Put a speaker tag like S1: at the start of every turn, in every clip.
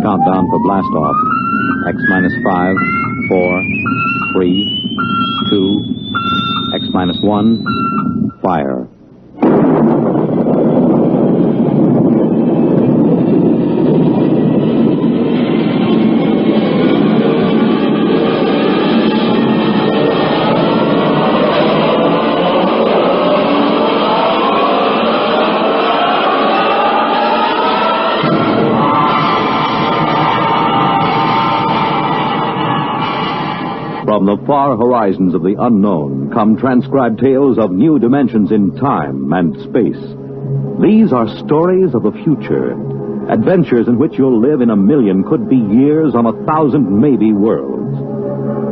S1: Countdown for blast off. X minus 5, 4, 3, 2, X minus 1, fire. From the far horizons of the unknown come transcribed tales of new dimensions in time and space. These are stories of the future, adventures in which you'll live in a million, could be years, on 1,000 maybe worlds.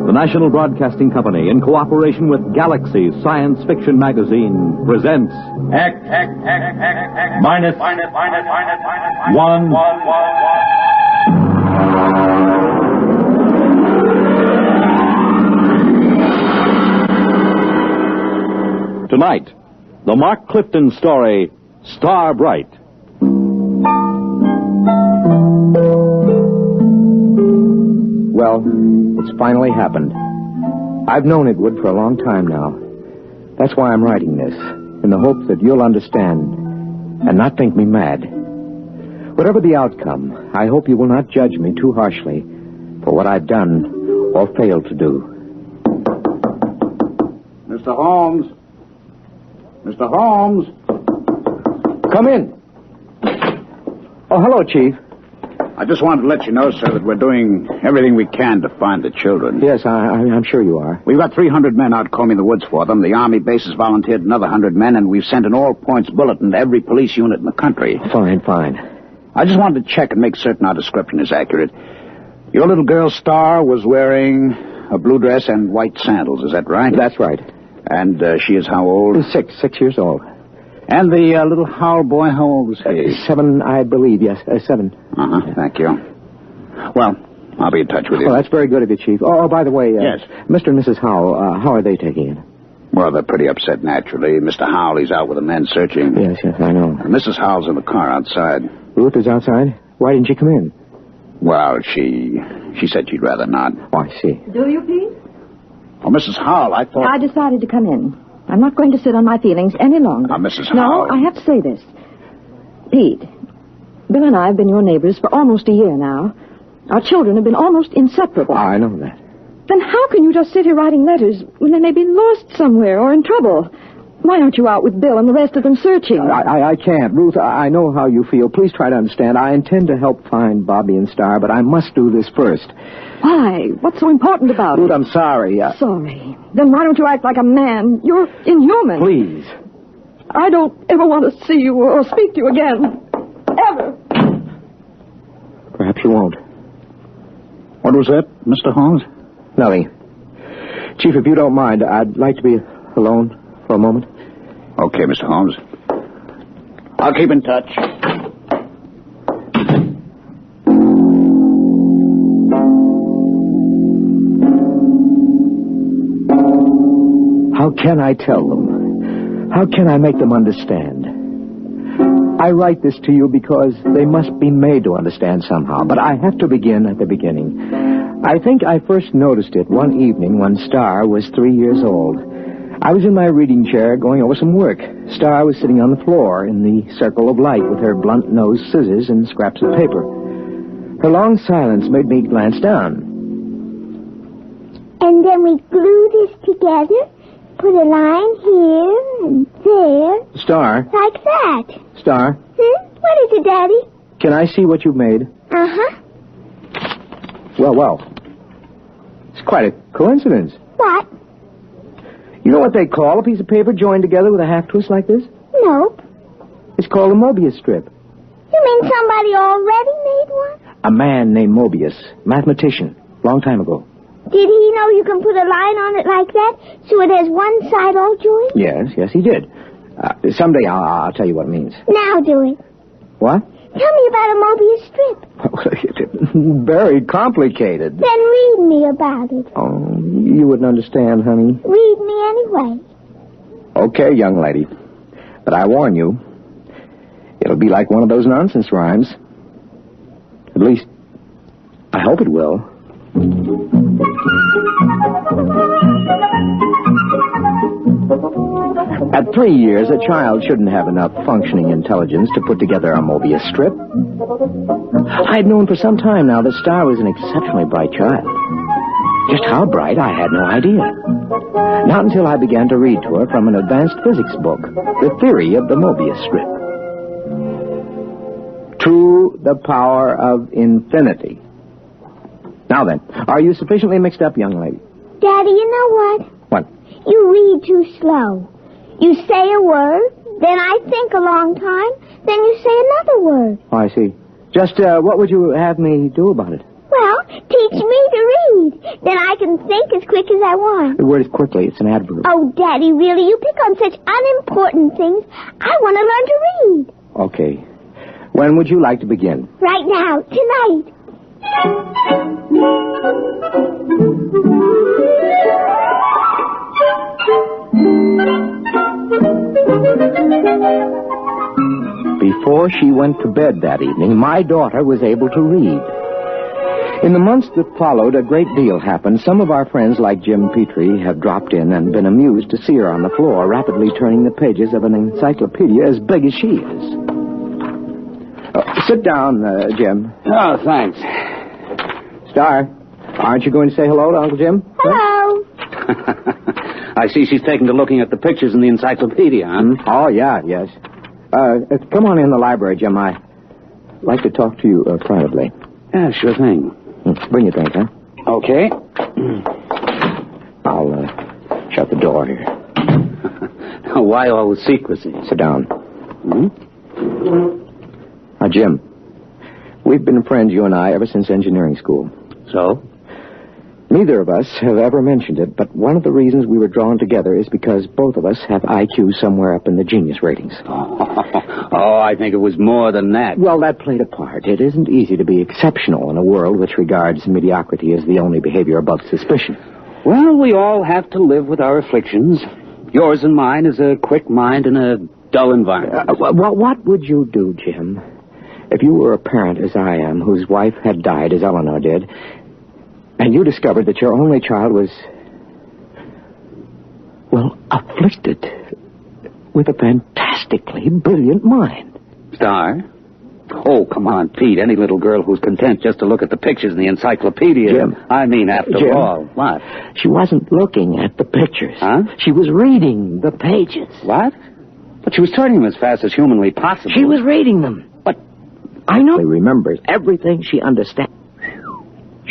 S1: The National Broadcasting Company, in cooperation with Galaxy Science Fiction Magazine, presents
S2: X minus 1.
S1: Tonight, the Mark Clifton story, Star Bright.
S3: Well, it's finally happened. I've known it would for a long time now. That's why I'm writing this, in the hope that you'll understand and not think me mad. Whatever the outcome, I hope you will not judge me too harshly for what I've done or failed to do.
S4: Mr. Holmes. Mr. Holmes.
S3: Come in. Oh, hello, Chief.
S4: I just wanted to let you know, sir, that we're doing everything we can to find the children.
S3: Yes, I'm sure you are.
S4: We've got 300 men out combing the woods for them. The Army base has volunteered another 100 men, and we've sent an all-points bulletin to every police unit in the country.
S3: Fine.
S4: I just wanted to check and make certain our description is accurate. Your little girl, Star, was wearing a blue dress and white sandals. Is that right?
S3: That's right.
S4: And she is how old?
S3: 6 years old.
S4: And the little Howell boy, how old was he?
S3: 7, I believe, yes. 7.
S4: Thank you. Well, I'll be in touch with you.
S3: Well, that's very good of you, Chief. Oh, by the way,
S4: yes.
S3: Mr. and Mrs. Howell, how are they taking it?
S4: Well, they're pretty upset, naturally. Mr. Howell, he's out with the men searching.
S3: Yes, I know.
S4: Mrs. Howell's in the car outside.
S3: Ruth is outside? Why didn't she come in?
S4: Well, she said she'd rather not.
S3: Oh, I see.
S5: Do you, Pete?
S4: Oh, Mrs. Howell, I thought...
S5: I decided to come in. I'm not going to sit on my feelings any longer.
S4: Mrs. Howell...
S5: No, I have to say this. Pete, Bill and I have been your neighbors for almost a year now. Our children have been almost inseparable.
S3: I know that.
S5: Then how can you just sit here writing letters when they may be lost somewhere or in trouble? Why aren't you out with Bill and the rest of them searching?
S3: I can't. Ruth, I know how you feel. Please try to understand. I intend to help find Bobby and Star, but I must do this first.
S5: Why? What's so important about
S3: Ruth,
S5: it?
S3: I'm sorry.
S5: Sorry? Then why don't you act like a man? You're inhuman.
S3: Please.
S5: I don't ever want to see you or speak to you again. Ever.
S3: Perhaps you won't.
S4: What was that, Mr. Holmes?
S3: Nothing. Chief, if you don't mind, I'd like to be alone for a moment.
S4: Okay, Mr. Holmes. I'll keep in touch.
S3: How can I tell them? How can I make them understand? I write this to you because they must be made to understand somehow, but I have to begin at the beginning. I think I first noticed it one evening when Star was 3 years old. I was in my reading chair going over some work. Star was sitting on the floor in the circle of light with her blunt-nosed scissors and scraps of paper. Her long silence made me glance down.
S6: And then we glue this together, put a line here and there.
S3: Star?
S6: Like that.
S3: Star?
S6: What is it, Daddy?
S3: Can I see what you've made?
S6: Uh-huh.
S3: Well. It's quite a coincidence.
S6: What?
S3: You know what they call a piece of paper joined together with a half-twist like this?
S6: Nope.
S3: It's called a Mobius Strip.
S6: You mean somebody already made one?
S3: A man named Mobius, mathematician, long time ago.
S6: Did he know you can put a line on it like that so it has one side all joined?
S3: Yes, he did. Someday I'll tell you what it means.
S6: Now do it.
S3: What?
S6: Tell me about a Mobius Strip.
S3: Very complicated.
S6: Then read me about it.
S3: Oh, you wouldn't understand, honey.
S6: Read me anyway.
S3: Okay, young lady. But I warn you, it'll be like one of those nonsense rhymes. At least, I hope it will. At 3 years, a child shouldn't have enough functioning intelligence to put together a Mobius strip. I had known for some time now that Star was an exceptionally bright child. Just how bright, I had no idea. Not until I began to read to her from an advanced physics book, The Theory of the Mobius Strip. To the power of infinity. Now then, are you sufficiently mixed up, young lady?
S6: Daddy, you know what?
S3: What?
S6: You read too slow. You say a word, then I think a long time, then you say another word.
S3: Oh, I see. Just, what would you have me do about it?
S6: Well, teach me to read. Then I can think as quick as I want.
S3: The word is quickly. It's an adverb.
S6: Oh, Daddy, really? You pick on such unimportant things. I want to learn to read.
S3: Okay. When would you like to begin?
S6: Right now, tonight.
S3: Before she went to bed that evening, my daughter was able to read. In the months that followed, a great deal happened. Some of our friends, like Jim Petrie, have dropped in and been amused to see her on the floor, rapidly turning the pages of an encyclopedia as big as she is. Sit down, Jim.
S4: Oh, thanks.
S3: Star, aren't you going to say hello to Uncle Jim?
S6: Hello.
S4: I see she's taken to looking at the pictures in the encyclopedia, huh?
S3: Oh, yeah, yes. Come on in the library, Jim. I'd like to talk to you privately.
S4: Yeah, sure thing.
S3: Bring your drink, huh?
S4: Okay.
S3: I'll shut the door here.
S4: Now, why all the secrecy?
S3: Sit down. Now, Jim, we've been friends, you and I, ever since engineering school.
S4: So?
S3: Neither of us have ever mentioned it, but one of the reasons we were drawn together is because both of us have IQ somewhere up in the genius ratings.
S4: Oh, I think it was more than that.
S3: Well, that played a part. It isn't easy to be exceptional in a world which regards mediocrity as the only behavior above suspicion.
S4: Well, we all have to live with our afflictions. Yours and mine is a quick mind in a dull environment.
S3: What would you do, Jim, if you were a parent, as I am, whose wife had died, as Eleanor did, and you discovered that your only child was, well, afflicted with a fantastically brilliant mind?
S4: Star? Oh, come on, Pete. Any little girl who's content just to look at the pictures in the encyclopedia.
S3: Jim.
S4: I mean, after
S3: Jim,
S4: all. What?
S3: She wasn't looking at the pictures.
S4: Huh?
S3: She was reading the pages.
S4: What? But she was turning them as fast as humanly possible.
S3: She was reading them. But I know she remembers everything she understands.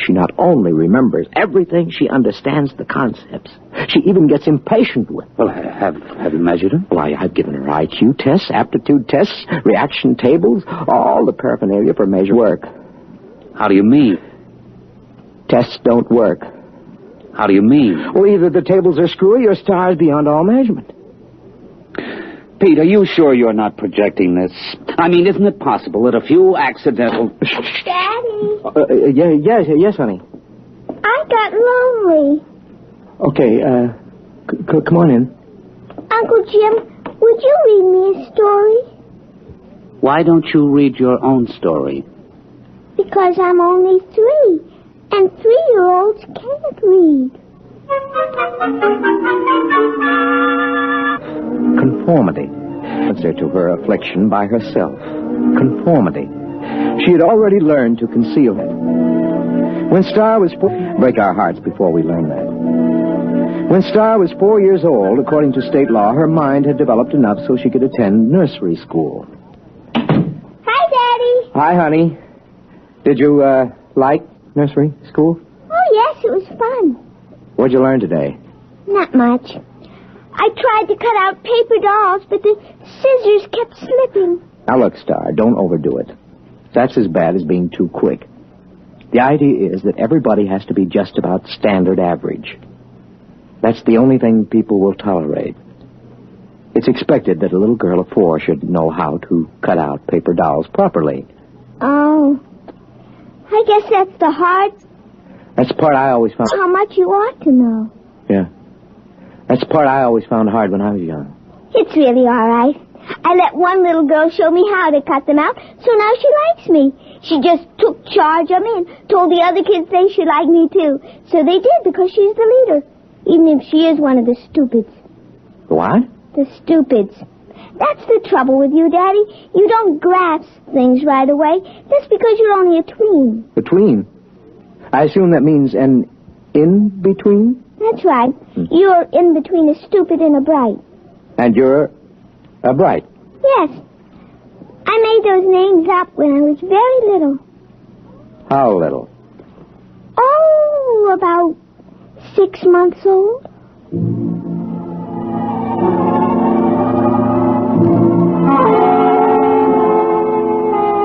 S3: She not only remembers everything, she understands the concepts. She even gets impatient with them.
S4: Well, have you measured them?
S3: Well, I've given her IQ tests, aptitude tests, reaction tables, all the paraphernalia for measure work.
S4: How do you mean?
S3: Tests don't work.
S4: How do you mean?
S3: Well, either the tables are screwy or Star's beyond all measurement.
S4: Pete, are you sure you're not projecting this? I mean, isn't it possible that a few accidental...
S6: Daddy.
S3: Yes, honey.
S6: I got lonely.
S3: Okay, come on in.
S6: Uncle Jim, would you read me a story?
S4: Why don't you read your own story?
S6: Because I'm only 3, and 3-year-olds can't read.
S3: Conformity. Answer to her affliction by herself. Conformity. She had already learned to conceal it. When Star was break our hearts before we learn that. When Star was 4 years old, according to state law, her mind had developed enough so she could attend nursery school.
S6: Hi, Daddy.
S3: Hi, honey. Did you, like nursery school?
S6: Oh, yes, it was fun.
S3: What'd you learn today?
S6: Not much. I tried to cut out paper dolls, but the scissors kept slipping.
S3: Now, look, Star, don't overdo it. That's as bad as being too quick. The idea is that everybody has to be just about standard average. That's the only thing people will tolerate. It's expected that a little girl of 4 should know how to cut out paper dolls properly.
S6: Oh. I guess that's the hard...
S3: That's the part I always found...
S6: How much you ought to know.
S3: Yeah. That's the part I always found hard when I was young.
S6: It's really all right. I let one little girl show me how to cut them out, so now she likes me. She just took charge of me and told the other kids they should like me too. So they did, because she's the leader, even if she is one of the stupids.
S3: The what?
S6: The stupids. That's the trouble with you, Daddy. You don't grasp things right away, just because you're only a tween.
S3: A tween? I assume that means an in-between?
S6: That's right. You're in between a stupid and a bright.
S3: And you're a bright?
S6: Yes. I made those names up when I was very little.
S3: How little?
S6: Oh, about 6 months old.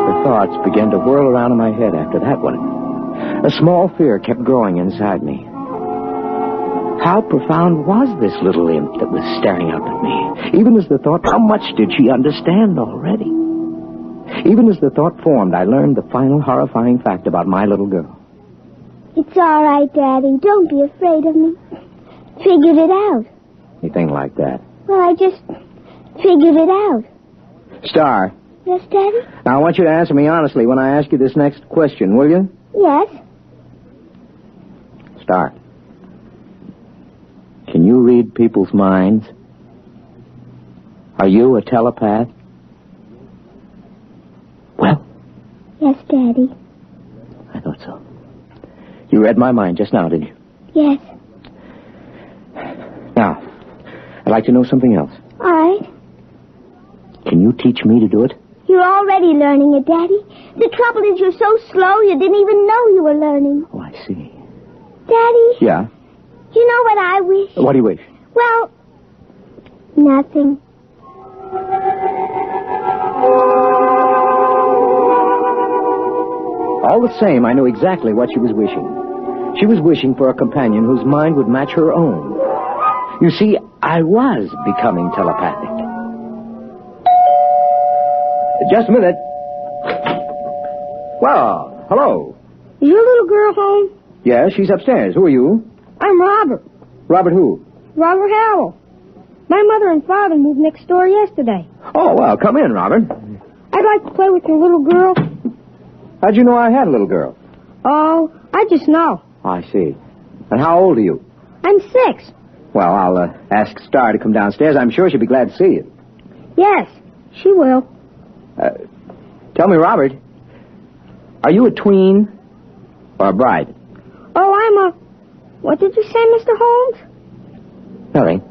S3: The thoughts began to whirl around in my head after that one. A small fear kept growing inside me. How profound was this little imp that was staring up at me? Even as the thought, how much did she understand already? Even as the thought formed, I learned the final horrifying fact about my little girl.
S6: It's all right, Daddy. Don't be afraid of me. Figured it out.
S3: Anything like that.
S6: Well, I just figured it out.
S3: Star.
S6: Yes, Daddy?
S3: Now, I want you to answer me honestly when I ask you this next question, will you?
S6: Yes.
S3: Star. Can you read people's minds? Are you a telepath? Well?
S6: Yes, Daddy.
S3: I thought so. You read my mind just now, didn't you?
S6: Yes.
S3: Now, I'd like to know something else.
S6: All right.
S3: Can you teach me to do it?
S6: You're already learning it, Daddy. The trouble is you're so slow you didn't even know you were learning.
S3: Oh, I see.
S6: Daddy?
S3: Yeah?
S6: You know what I wish?
S3: What do you wish?
S6: Well, nothing.
S3: All the same, I knew exactly what she was wishing. She was wishing for a companion whose mind would match her own. You see, I was becoming telepathic. Just a minute. Well, hello.
S7: Is your little girl home?
S3: Yeah, she's upstairs. Who are you?
S7: I'm Robert.
S3: Robert who?
S7: Robert Howell. My mother and father moved next door yesterday.
S3: Oh, well, come in, Robert.
S7: I'd like to play with your little girl.
S3: How'd you know I had a little girl?
S7: Oh, I just know.
S3: I see. And how old are you?
S7: I'm 6.
S3: Well, I'll ask Star to come downstairs. I'm sure she'll be glad to see you.
S7: Yes, she will.
S3: Tell me, Robert, are you a tween or a bride?
S7: Oh, I'm a... What did you say, Mr. Holmes?
S3: Nothing.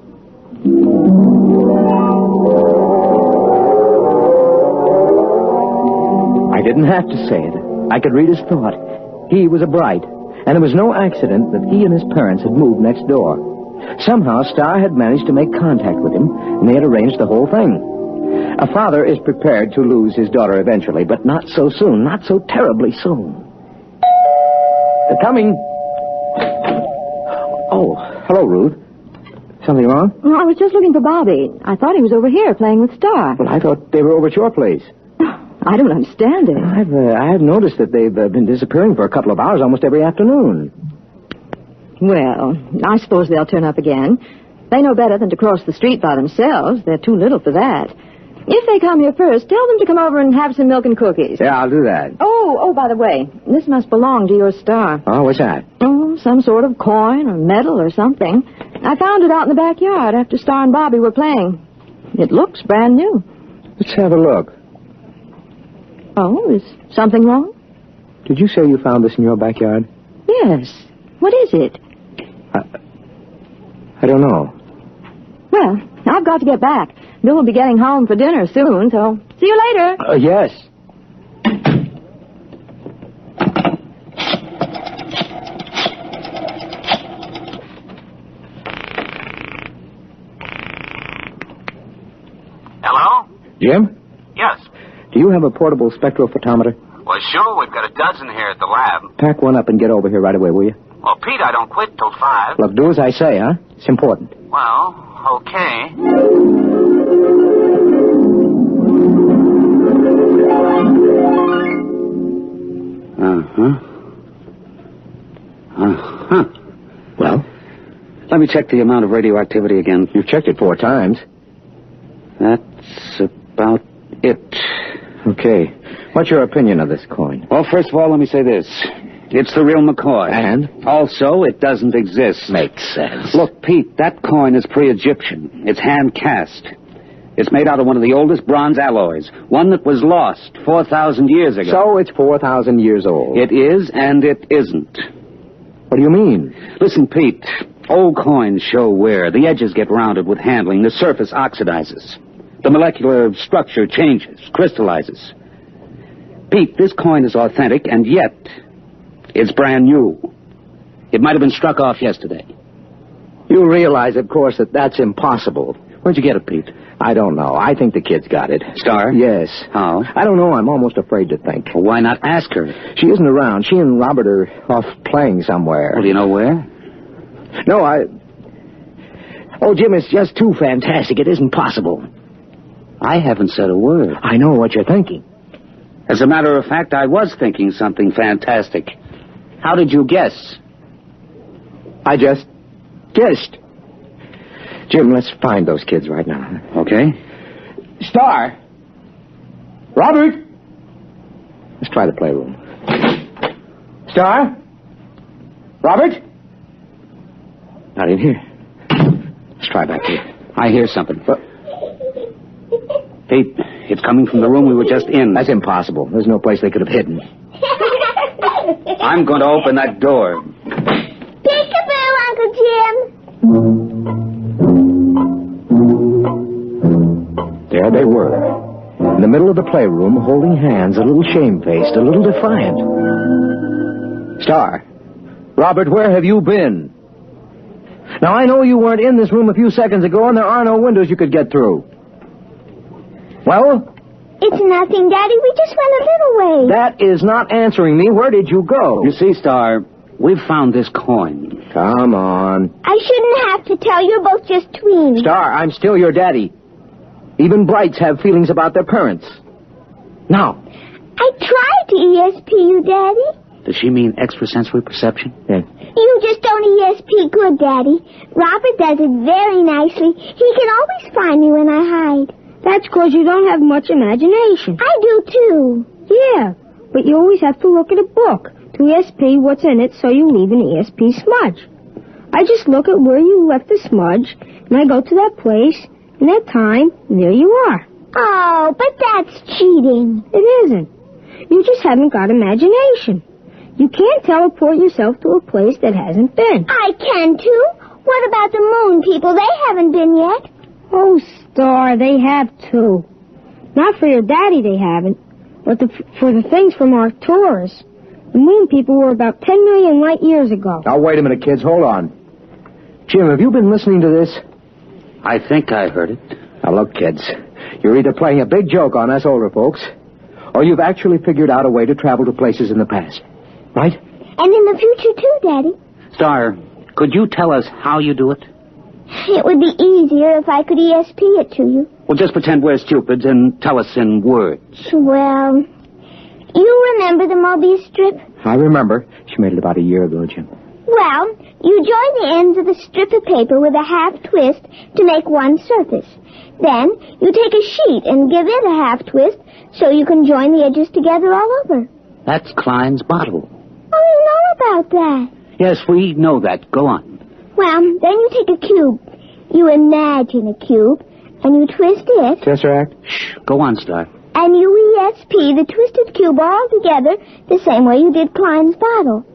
S3: I didn't have to say it. I could read his thought. He was a bride, and it was no accident that he and his parents had moved next door. Somehow, Star had managed to make contact with him, and they had arranged the whole thing. A father is prepared to lose his daughter eventually, but not so soon, not so terribly soon. They're coming. Oh, hello, Ruth. Something wrong?
S5: Oh, I was just looking for Bobby. I thought he was over here playing with Star.
S3: Well, I thought they were over at your place.
S5: I don't understand it.
S3: I've noticed that they've been disappearing for a couple of hours almost every afternoon.
S5: Well, I suppose they'll turn up again. They know better than to cross the street by themselves. They're too little for that. If they come here first, tell them to come over and have some milk and cookies.
S3: Yeah, I'll do that.
S5: Oh, by the way, this must belong to your Star.
S3: Oh, what's that?
S5: Oh, some sort of coin or medal or something. I found it out in the backyard after Star and Bobby were playing. It looks brand new.
S3: Let's have a look.
S5: Oh, is something wrong?
S3: Did you say you found this in your backyard?
S5: Yes. What is it?
S3: I don't know.
S5: Well, I've got to get back. Bill will be getting home for dinner soon, so see you later.
S3: Yes.
S8: Hello?
S3: Jim?
S8: Yes.
S3: Do you have a portable spectrophotometer?
S8: Well, sure, we've got a dozen here at the lab.
S3: Pack one up and get over here right away, will you?
S8: Well, Pete, I don't quit till 5.
S3: Look, do as I say, huh? It's important.
S8: Well, okay.
S4: Well? Let me check the amount of radioactivity again.
S3: You've checked it 4 times.
S4: That's about it.
S3: Okay. What's your opinion of this coin?
S4: Well, first of all, let me say this. It's the real McCoy.
S3: And?
S4: Also, it doesn't exist.
S3: Makes sense.
S4: Look, Pete, that coin is pre-Egyptian. It's hand-cast. It's made out of one of the oldest bronze alloys, one that was lost 4,000 years ago.
S3: So it's 4,000 years old.
S4: It is and it isn't.
S3: What do you mean?
S4: Listen, Pete, old coins show wear. The edges get rounded with handling. The surface oxidizes. The molecular structure changes, crystallizes. Pete, this coin is authentic, and yet it's brand new. It might have been struck off yesterday.
S3: You realize, of course, that that's impossible.
S4: Where'd you get it, Pete?
S3: I don't know. I think the kid's got it.
S4: Star?
S3: Yes.
S4: How?
S3: I don't know. I'm almost afraid to think.
S4: Well, why not ask her?
S3: She isn't around. She and Robert are off playing somewhere.
S4: Well, do you know where?
S3: No, Oh, Jim, it's just too fantastic. It isn't possible.
S4: I haven't said a word.
S3: I know what you're thinking.
S4: As a matter of fact, I was thinking something fantastic. How did you guess?
S3: I just guessed. Jim, let's find those kids right now.
S4: Okay.
S3: Star! Robert! Let's try the playroom. Star? Robert? Not in here. Let's try back here.
S4: I hear something. Pete, it's coming from the room we were just in.
S3: That's impossible. There's no place they could have hidden.
S4: I'm going to open that door.
S6: Peekaboo, Uncle Jim.
S3: There they were, in the middle of the playroom, holding hands, a little shamefaced, a little defiant. Star, Robert, where have you been? Now, I know you weren't in this room a few seconds ago, and there are no windows you could get through. Well?
S6: It's nothing, Daddy. We just went a little way.
S3: That is not answering me. Where did you go?
S4: You see, Star, we've found this coin.
S3: Come on.
S6: I shouldn't have to tell. You're both just tweens.
S3: Star, I'm still your daddy. Even brights have feelings about their parents. Now.
S6: I tried to ESP you, Daddy.
S4: Does she mean extrasensory perception?
S3: Yeah.
S6: You just don't ESP good, Daddy. Robert does it very nicely. He can always find me when I hide.
S7: That's because you don't have much imagination.
S6: I do, too.
S7: Yeah, but you always have to look at a book to ESP what's in it so you leave an ESP smudge. I just look at where you left the smudge, and I go to that place, and that time, and there you are.
S6: Oh, but that's cheating.
S7: It isn't. You just haven't got imagination. You can't teleport yourself to a place that hasn't been.
S6: I can, too. What about the moon people? They haven't been yet.
S7: Oh, Star, they have, too. Not for your daddy, they haven't, but for the things from Arcturus. The moon people were about 10 million light years ago.
S3: Now, wait a minute, kids. Hold on. Jim, have you been listening to this?
S4: I think I heard it.
S3: Now, look, kids. You're either playing a big joke on us older folks, or you've actually figured out a way to travel to places in the past. Right?
S6: And in the future, too, Daddy.
S4: Star, could you tell us how you do it?
S6: It would be easier if I could ESP it to you.
S4: Well, just pretend we're stupids and tell us in words.
S6: Well, you remember the Mobius Strip?
S3: I remember. She made it about a year ago, Jim.
S6: Well, you join the ends of a strip of paper with a half twist to make one surface. Then you take a sheet and give it a half twist so you can join the edges together all over.
S4: That's Klein's bottle.
S6: Oh, you know about that.
S4: Yes, we know that. Go on.
S6: Well, then you take a cube. You imagine a cube, and you twist it.
S3: Tesseract?
S4: Shh. Go on, Star.
S6: And you ESP the twisted cube all together the same way you did Klein's bottle.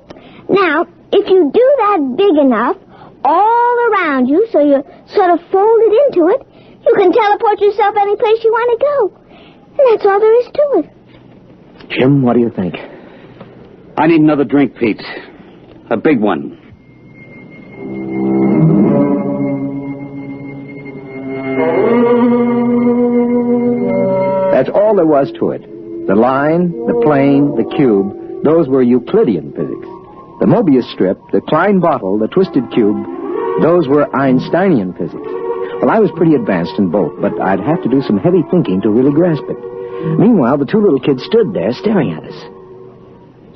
S6: Now, if you do that big enough, all around you, so you're sort of folded into it, you can teleport yourself any place you want to go. And that's all there is to it.
S3: Jim, what do you think?
S4: I need another drink, Pete. A big one.
S3: That's all there was to it. The line, the plane, the cube, those were Euclidean physics. The Mobius strip, the Klein bottle, the twisted cube, those were Einsteinian physics. Well, I was pretty advanced in both, but I'd have to do some heavy thinking to really grasp it. Meanwhile, the two little kids stood there staring at us.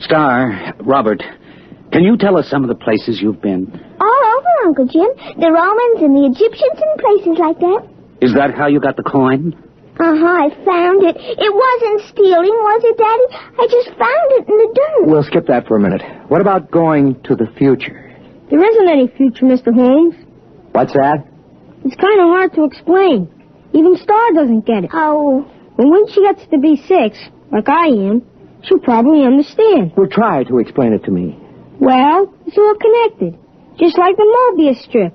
S4: Star, Robert, can you tell us some of the places you've been?
S6: All over, Uncle Jim. The Romans and the Egyptians and places like that.
S4: Is that how you got the coin?
S6: I found it. It wasn't stealing, was it, Daddy? I just found it in the dirt.
S3: We'll skip that for a minute. What about going to the future?
S7: There isn't any future, Mr. Holmes.
S3: What's that?
S7: It's kind of hard to explain. Even Star doesn't get it.
S6: Oh.
S7: And when she gets to be 6, like I am, she'll probably understand.
S3: Well, try to explain it to me.
S7: Well, it's all connected. Just like the Mobius Strip.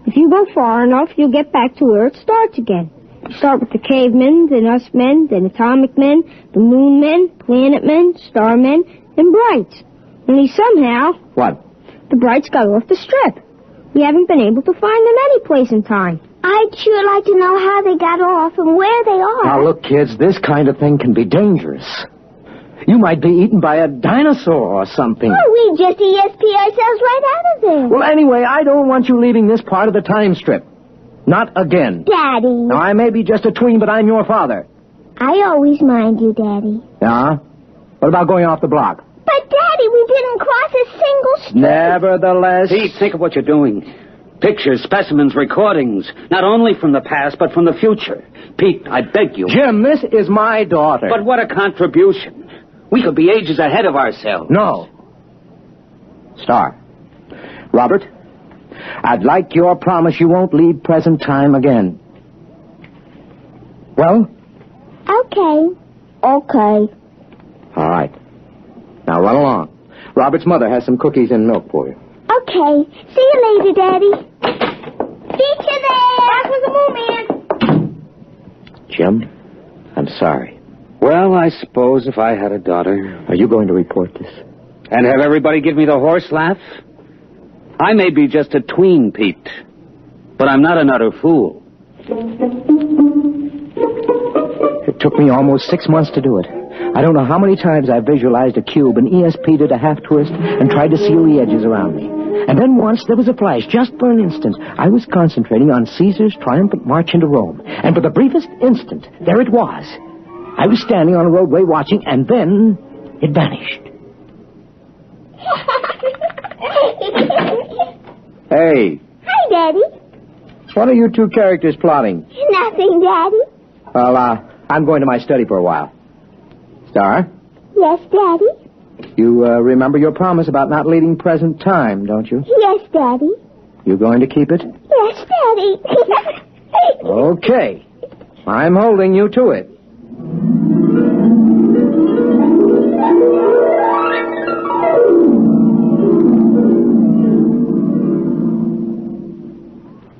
S7: If you go far enough, you'll get back to where it starts again. You start with the cavemen, then us men, then atomic men, the moon men, planet men, star men, and brights. Only somehow...
S3: What?
S7: The brights got off the strip. We haven't been able to find them any place in time.
S6: I'd sure like to know how they got off and where they are.
S3: Now, look, kids, this kind of thing can be dangerous. You might be eaten by a dinosaur or something.
S6: Oh, we just ESP ourselves right out of there.
S3: Well, anyway, I don't want you leaving this part of the time strip. Not again.
S6: Daddy.
S3: Now, I may be just a tween, but I'm your father.
S6: I always mind you, Daddy.
S3: Yeah? What about going off the block?
S6: But, Daddy, we didn't cross a single street.
S3: Nevertheless...
S4: Pete, think of what you're doing. Pictures, specimens, recordings. Not only from the past, but from the future. Pete, I beg you.
S3: Jim, this is my daughter.
S4: But what a contribution. We could be ages ahead of ourselves.
S3: No. Star. Robert, I'd like your promise you won't leave present time again. Well?
S6: Okay. Okay.
S3: All right. Now run along. Robert's mother has some cookies and milk for you.
S6: Okay. See you later, Daddy. See you there. Back with the moon man.
S3: Jim, I'm sorry.
S4: Well, I suppose if I had a daughter...
S3: Are you going to report this?
S4: And have everybody give me the horse laugh? I may be just a tween, Pete, but I'm not an utter fool.
S3: It took me almost 6 months to do it. I don't know how many times I visualized a cube and ESP'd it a half-twist and tried to seal the edges around me. And then once there was a flash, just for an instant. I was concentrating on Caesar's triumphant march into Rome. And for the briefest instant, there it was. I was standing on a roadway watching, and then it vanished. Hey.
S6: Hi, Daddy.
S3: What are you two characters plotting?
S6: Nothing, Daddy.
S3: Well, I'm going to my study for a while. Star?
S6: Yes, Daddy.
S3: You remember your promise about not leaving present time, don't you?
S6: Yes, Daddy.
S3: You going to keep it?
S6: Yes, Daddy.
S3: Okay. I'm holding you to it.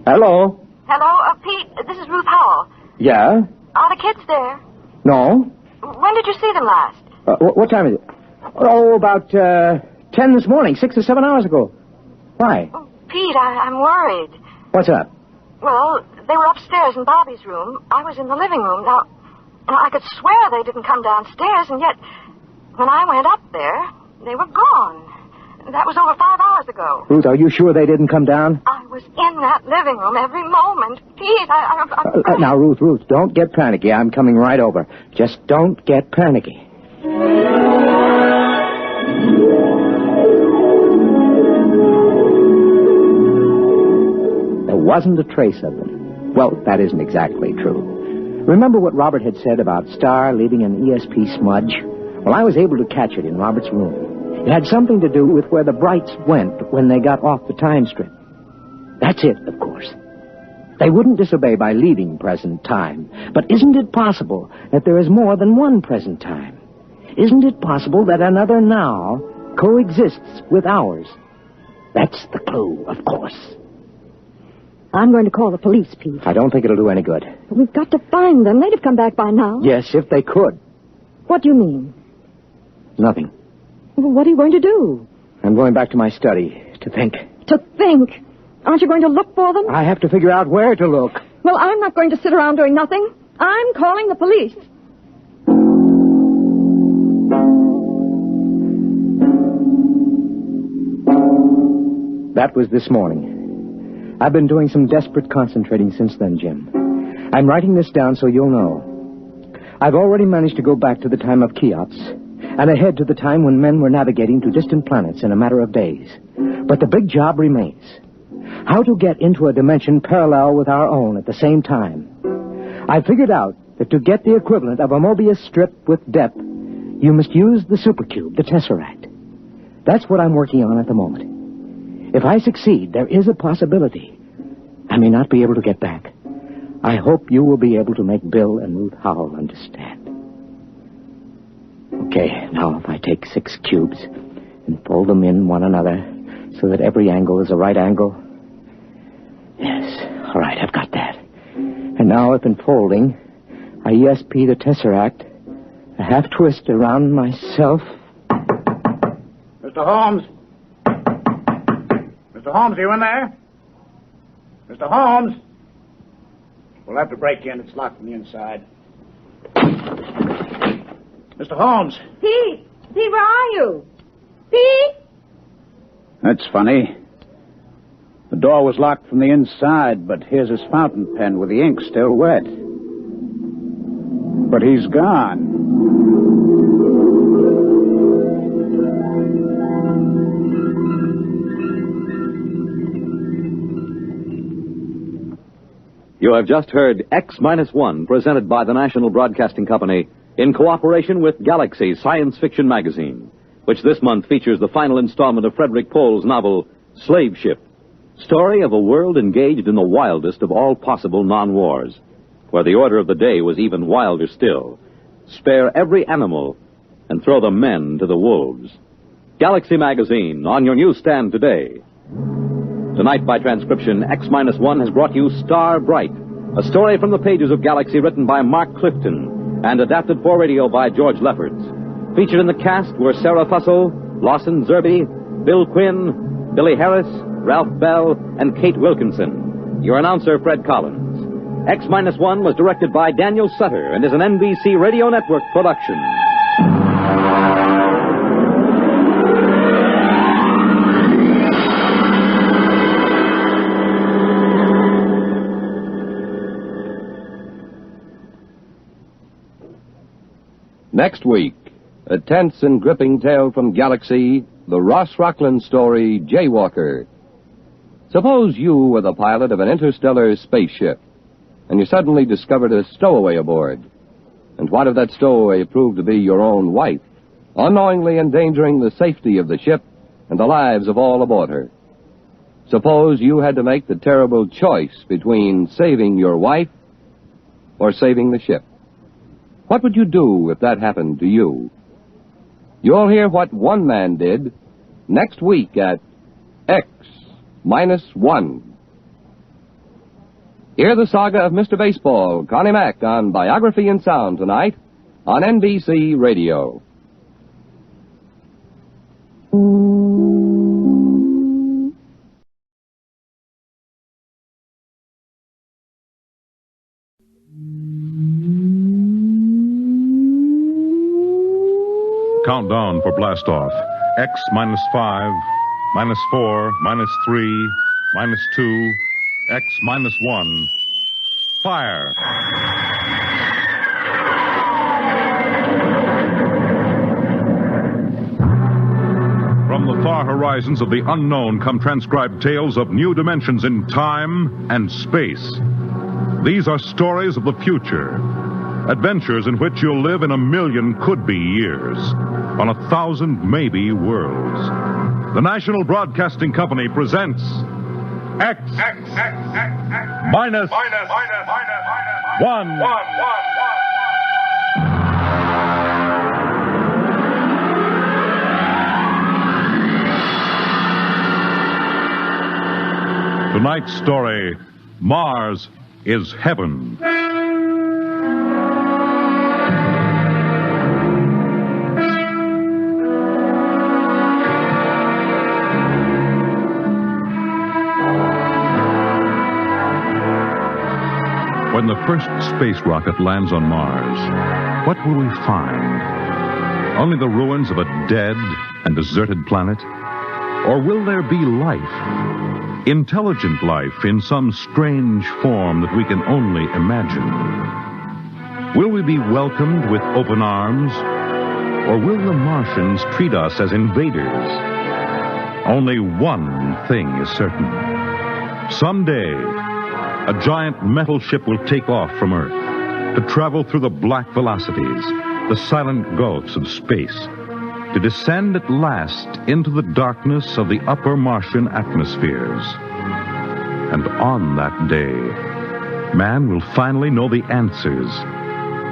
S3: Hello?
S5: Hello, Pete, this is Ruth Howell.
S3: Yeah?
S5: Are the kids there?
S3: No?
S5: When did you see them last?
S3: What time is it? Oh, about 10 this morning, 6 or 7 hours ago. Why?
S5: Oh, Pete, I'm worried.
S3: What's up?
S5: Well, they were upstairs in Bobby's room. I was in the living room. Now, I could swear they didn't come downstairs, and yet, when I went up there, they were gone. That was over 5 hours ago.
S3: Ruth, are you sure they didn't come down?
S5: I was in that living room every moment. Pete,
S3: Now, Ruth, don't get panicky. I'm coming right over. Just don't get panicky. There wasn't a trace of them. Well, that isn't exactly true. Remember what Robert had said about Star leaving an ESP smudge? Well, I was able to catch it in Robert's room. It had something to do with where the Brights went when they got off the time strip. That's it, of course. They wouldn't disobey by leaving present time. But isn't it possible that there is more than one present time? Isn't it possible that another now coexists with ours? That's the clue, of course.
S5: I'm going to call the police, Pete.
S3: I don't think it'll do any good.
S5: But we've got to find them. They'd have come back by now.
S3: Yes, if they could.
S5: What do you mean?
S3: Nothing.
S5: What are you going to do?
S3: I'm going back to my study to think.
S5: To think? Aren't you going to look for them?
S3: I have to figure out where to look.
S5: Well, I'm not going to sit around doing nothing. I'm calling the police.
S3: That was this morning. I've been doing some desperate concentrating since then, Jim. I'm writing this down so you'll know. I've already managed to go back to the time of Cheops and ahead to the time when men were navigating to distant planets in a matter of days. But the big job remains. How to get into a dimension parallel with our own at the same time. I figured out that to get the equivalent of a Mobius strip with depth, you must use the supercube, the tesseract. That's what I'm working on at the moment. If I succeed, there is a possibility I may not be able to get back. I hope you will be able to make Bill and Ruth Howell understand. Okay, now if I take 6 cubes and fold them in one another so that every angle is a right angle. Yes, all right, I've got that. And now if in folding, I ESP the tesseract, a half twist around myself.
S9: Mr. Holmes? Mr. Holmes, are you in there? Mr. Holmes? We'll have to break in. It's locked from the inside. Mr. Holmes.
S7: Pete! Pete, where are you? Pete!
S9: That's funny. The door was locked from the inside, but here's his fountain pen with the ink still wet. But he's gone.
S1: You have just heard X-1, presented by the National Broadcasting Company in cooperation with Galaxy Science Fiction Magazine, which this month features the final installment of Frederick Pohl's novel, Slave Ship, story of a world engaged in the wildest of all possible non-wars, where the order of the day was even wilder still. Spare every animal and throw the men to the wolves. Galaxy Magazine, on your newsstand today. Tonight, by transcription, X-1 has brought you Star Bright, a story from the pages of Galaxy written by Mark Clifton and adapted for radio by George Lefferts. Featured in the cast were Sarah Fussell, Lawson Zerby, Bill Quinn, Billy Harris, Ralph Bell, and Kate Wilkinson. Your announcer, Fred Collins. X-1 was directed by Daniel Sutter and is an NBC Radio Network production.
S10: Next week, a tense and gripping tale from Galaxy, the Ross Rockland story, Jaywalker. Suppose you were the pilot of an interstellar spaceship, and you suddenly discovered a stowaway aboard. And what if that stowaway proved to be your own wife, unknowingly endangering the safety of the ship and the lives of all aboard her? Suppose you had to make the terrible choice between saving your wife or saving the ship. What would you do if that happened to you? You'll hear what one man did next week at X-1. Hear the saga of Mr. Baseball, Connie Mack, on Biography in Sound tonight on NBC Radio.
S2: Countdown for blastoff. X-5, -4, -3, -2, X-1. Fire! From the far horizons of the unknown come transcribed tales of new dimensions in time and space. These are stories of the future. Adventures in which you'll live in 1,000,000 could-be years, on 1,000 maybe worlds. The National Broadcasting Company presents X-1. Tonight's story, Mars is Heaven. When the first space rocket lands on Mars, what will we find? Only the ruins of a dead and deserted planet? Or will there be life? Intelligent life in some strange form that we can only imagine? Will we be welcomed with open arms? Or will the Martians treat us as invaders? Only one thing is certain. Someday, a giant metal ship will take off from Earth. to travel through the black velocities, the silent gulfs of space, to descend at last into the darkness of the upper Martian atmospheres. And on that day, man will finally know the answers.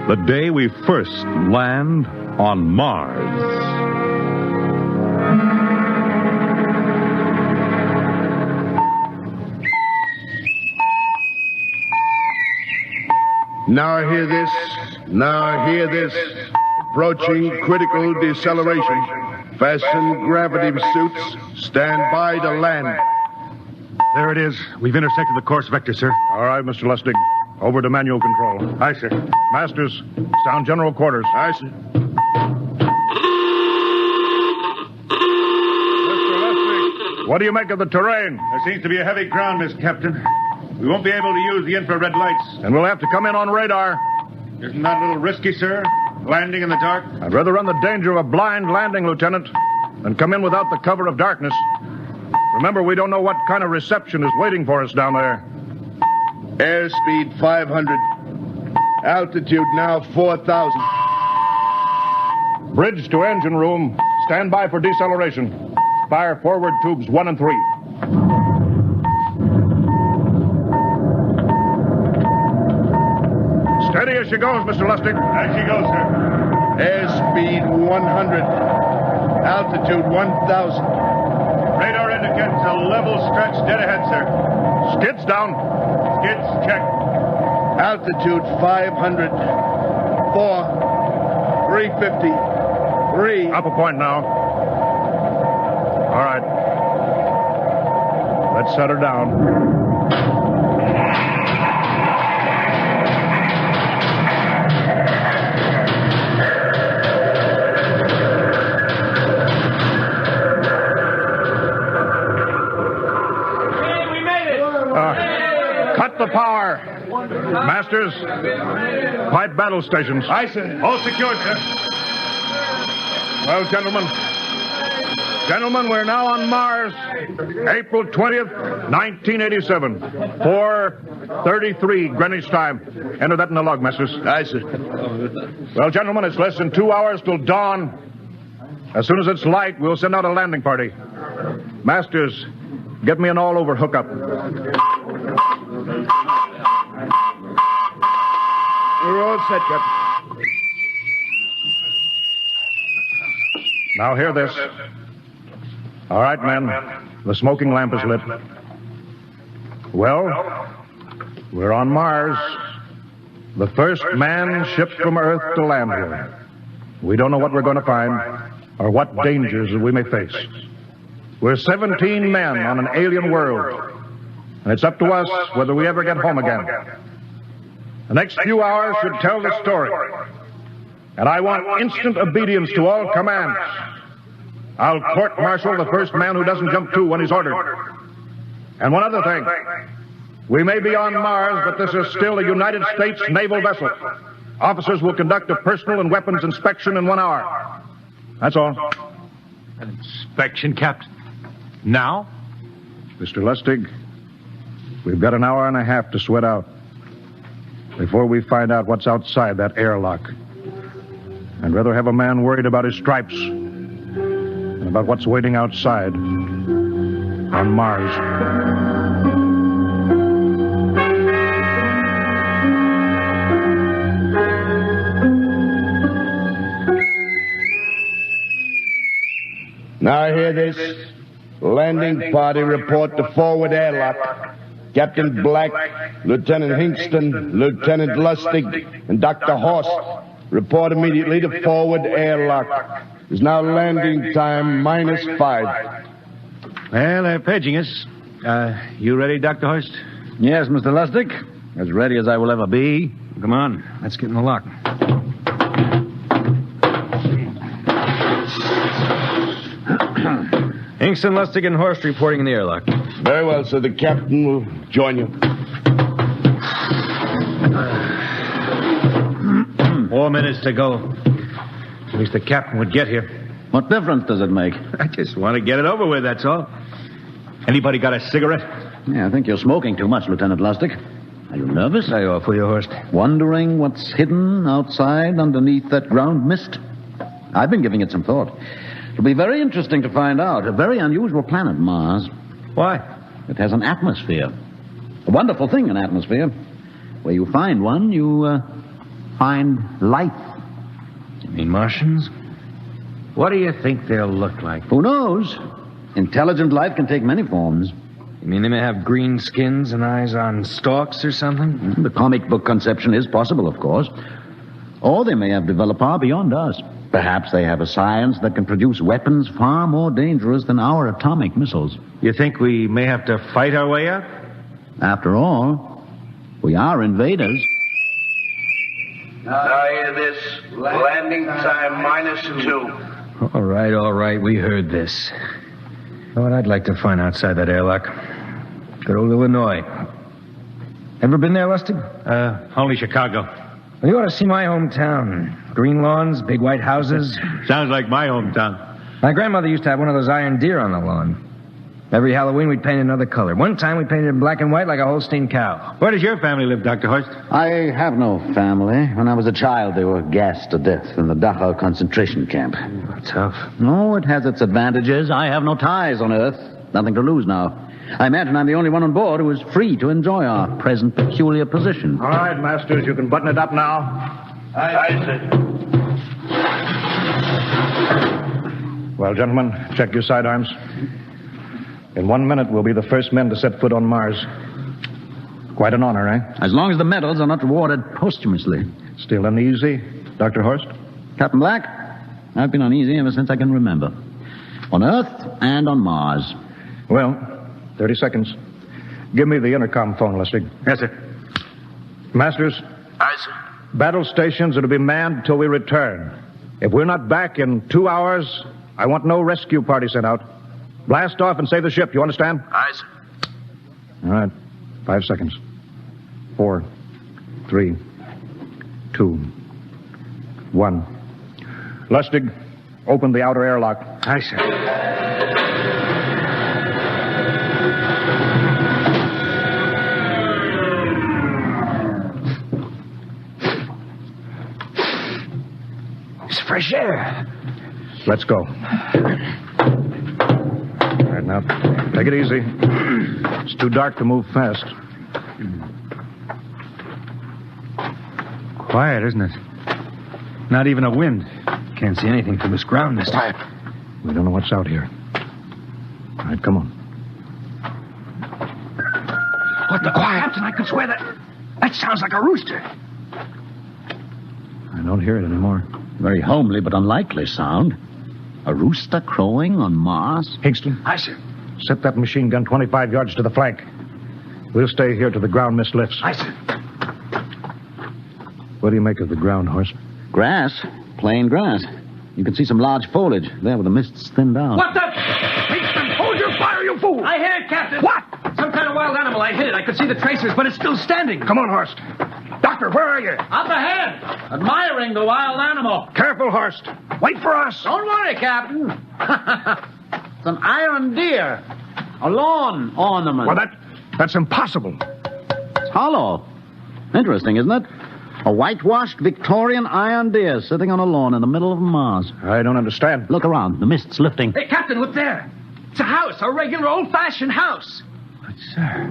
S2: The day we first land on Mars.
S11: Now hear this. Now hear this. Approaching critical deceleration. Fasten gravity suits. Stand by to land.
S12: There it is. We've intersected the course vector, sir.
S13: All right, Mr. Lustig. Over to manual control.
S12: Aye, sir.
S13: Masters, sound general quarters.
S11: Aye, sir.
S13: Mr. Lustig, what do you make of the terrain?
S12: There seems to be a heavy ground, Miss Captain. We won't be able to use the infrared lights.
S13: And we'll have to come in on radar.
S12: Isn't that a little risky, sir? Landing in the dark?
S13: I'd rather run the danger of a blind landing, Lieutenant, than come in without the cover of darkness. Remember, we don't know what kind of reception is waiting for us down there.
S11: Airspeed 500. Altitude now 4,000.
S13: Bridge to engine room. Stand by for deceleration. Fire forward tubes 1 and 3. Steady as she goes, Mr. Lustig.
S12: As she goes, sir.
S11: Airspeed 100. Altitude 1,000.
S12: Radar indicates a level stretch dead ahead, sir.
S13: Skids down.
S12: Skids check.
S11: Altitude 500. 4. 350. 3.
S13: Up a point now. All right. Let's set her down. Cut the power. Masters, pipe battle stations.
S12: Aye, sir. All secured, sir.
S13: Well, gentlemen, we're now on Mars, April 20th, 1987, 4:33 Greenwich time. Enter that in the log, Masters.
S11: Aye, sir.
S13: Well, gentlemen, it's less than 2 hours till dawn. As soon as it's light, we'll send out a landing party. Masters, get me an all-over hookup.
S11: We're all set, Captain.
S13: Now hear this. All right, men. The smoking lamp is lit. Well, we're on Mars. The first man shipped from Earth to land here. We don't know what we're going to find or what dangers we may face. We're 17 men on an alien world, and it's up to us whether we ever get home again. The next few hours should tell the story, and I want instant obedience to all commands. I'll court-martial the first man who doesn't jump to when he's ordered. And one other thing. We may be on Mars, but this is still a United States naval vessel. Officers will conduct a personal and weapons inspection in 1 hour. That's all.
S12: An inspection, Captain? Now?
S13: Mr. Lustig, we've got an hour and a half to sweat out before we find out what's outside that airlock. I'd rather have a man worried about his stripes than about what's waiting outside on Mars.
S11: Now hear this. Landing party report to forward airlock. Captain Black, Lieutenant Hingston, Lieutenant Lustig, and Dr. Horst report immediately to forward airlock. It's now landing time -5.
S12: Well, they're paging us. You ready, Dr. Horst?
S9: Yes, Mr. Lustig. As ready as I will ever be.
S12: Come on, let's get in the lock. Hingston, Lustig, and Horst reporting in the airlock.
S11: Very well, sir. The captain will join you.
S12: 4 minutes to go. At least the captain would get here.
S9: What difference does it make?
S12: I just want to get it over with, that's all. Anybody got a cigarette?
S9: Yeah, I think you're smoking too much, Lieutenant Lustig.
S14: Are you nervous?
S12: Lay off, will you, Horst?
S14: Wondering what's hidden outside underneath that ground mist? I've been giving it some thought. It'll be very interesting to find out. A very unusual planet, Mars.
S12: Why?
S14: It has an atmosphere. A wonderful thing, an atmosphere. Where you find one, you find life.
S12: You mean Martians? What do you think they'll look like?
S14: Who knows? Intelligent life can take many forms.
S12: You mean they may have green skins and eyes on stalks or something?
S14: The comic book conception is possible, of course. Or they may have developed far beyond us. Perhaps they have a science that can produce weapons far more dangerous than our atomic missiles.
S12: You think we may have to fight our way out?
S14: After all, we are invaders.
S11: Now hear this. Landing time -2.
S12: All right. We heard this. You know what I'd like to find outside that airlock? Good old Illinois. Ever been there, Lustig? Only Chicago. Well, you ought to see my hometown. Green lawns, big white houses. Sounds like my hometown. My grandmother used to have one of those iron deer on the lawn. Every Halloween, we'd paint it another color. One time, we painted it black and white like a Holstein cow. Where does your family live, Dr. Horst?
S14: I have no family. When I was a child, they were gassed to death in the Dachau concentration camp.
S12: Tough.
S14: No, it has its advantages. I have no ties on Earth. Nothing to lose now. I imagine I'm the only one on board who is free to enjoy our present peculiar position.
S13: All right, Masters, you can button it up now.
S11: Aye, sir.
S13: Well, gentlemen, check your sidearms. In 1 minute, we'll be the first men to set foot on Mars. Quite an honor, eh?
S14: As long as the medals are not rewarded posthumously.
S13: Still uneasy, Dr. Horst?
S14: Captain Black, I've been uneasy ever since I can remember. On Earth and on Mars.
S13: Well, 30 seconds. Give me the intercom phone, Lustig.
S12: Yes, sir.
S13: Masters?
S11: Aye, sir.
S13: Battle stations are to be manned until we return. If we're not back in 2 hours, I want no rescue party sent out. Blast off and save the ship, you understand?
S11: Aye, sir.
S13: All right. 5 seconds. 4, 3, 2, 1. Lustig, open the outer airlock.
S12: Aye, sir. It's fresh air.
S13: Let's go. All right, now, take it easy. It's too dark to move fast.
S12: Quiet, isn't it? Not even a wind. Can't see anything from this ground this time.
S13: We don't know what's out here. All right, come on.
S12: What the quiet? Captain, I could swear that sounds like a rooster.
S13: I don't hear it anymore.
S14: Very homely but unlikely sound. A rooster crowing on Mars?
S13: Hingston?
S12: Aye, sir.
S13: Set that machine gun 25 yards to the flank. We'll stay here till the ground mist lifts.
S12: Aye, sir.
S13: What do you make of the ground, Horst?
S14: Grass. Plain grass. You can see some large foliage there where the mist's thinned out.
S12: What the? Hingston, hold your fire, you fool! I hit it, Captain. What? Some kind of wild animal. I hit it. I could see the tracers, but it's still standing.
S13: Come on, Horst. Doctor, where are you?
S14: Up ahead. Admiring the wild animal.
S13: Careful, Horst. Wait for us.
S14: Don't worry, Captain. It's an iron deer. A lawn ornament.
S13: Well, that's impossible.
S14: It's hollow. Interesting, isn't it? A whitewashed Victorian iron deer sitting on a lawn in the middle of Mars.
S13: I don't understand.
S14: Look around. The mist's lifting.
S12: Hey, Captain, look there. It's a house. A regular old-fashioned house. But, sir,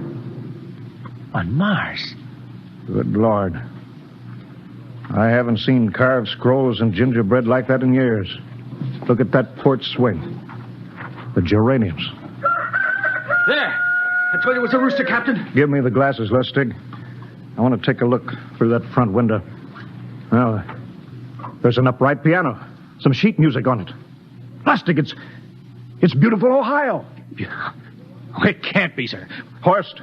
S12: on Mars.
S13: Good Lord. I haven't seen carved scrolls and gingerbread like that in years. Look at that port swing. The geraniums.
S12: There. I told you it was a rooster, Captain.
S13: Give me the glasses, Lustig. I want to take a look through that front window. Well, there's an upright piano. Some sheet music on it. Lustig, it's beautiful Ohio.
S12: Oh, it can't be, sir.
S13: Horst,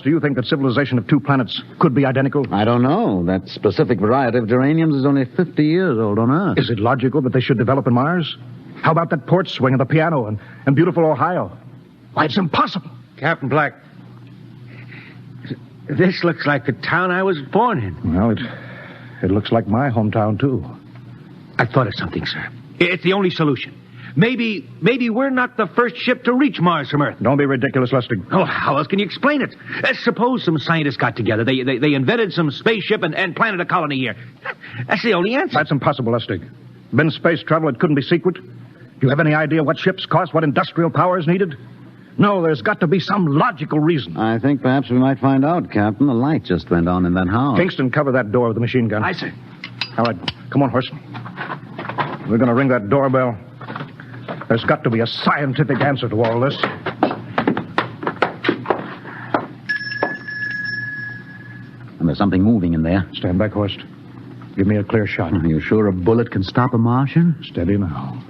S13: do you think that civilization of two planets could be identical?
S14: I don't know. That specific variety of geraniums is only 50 years old on Earth.
S13: Is it logical that they should develop in Mars? How about that port swing of the piano and beautiful Ohio? Why, it's impossible.
S12: Captain Black, this looks like the town I was born in.
S13: Well, it looks like my hometown, too.
S12: I thought of something, sir. It's the only solution. Maybe we're not the first ship to reach Mars from Earth.
S13: Don't be ridiculous, Lustig.
S12: Oh, how else can you explain it? Suppose some scientists got together. They invented some spaceship and planted a colony here. That's the only answer.
S13: That's impossible, Lustig. Been space travel, it couldn't be secret. Do you have any idea what ships cost, what industrial power is needed? No, there's got to be some logical reason.
S14: I think perhaps we might find out, Captain. The light just went on in that house.
S13: Kingston, cover that door with the machine gun.
S12: Aye, sir.
S13: All right, come on, horse. We're going to ring that doorbell. There's got to be a scientific answer to all this.
S14: And there's something moving in there.
S13: Stand back, Horst. Give me a clear shot.
S14: Are you sure a bullet can stop a Martian?
S13: Steady now.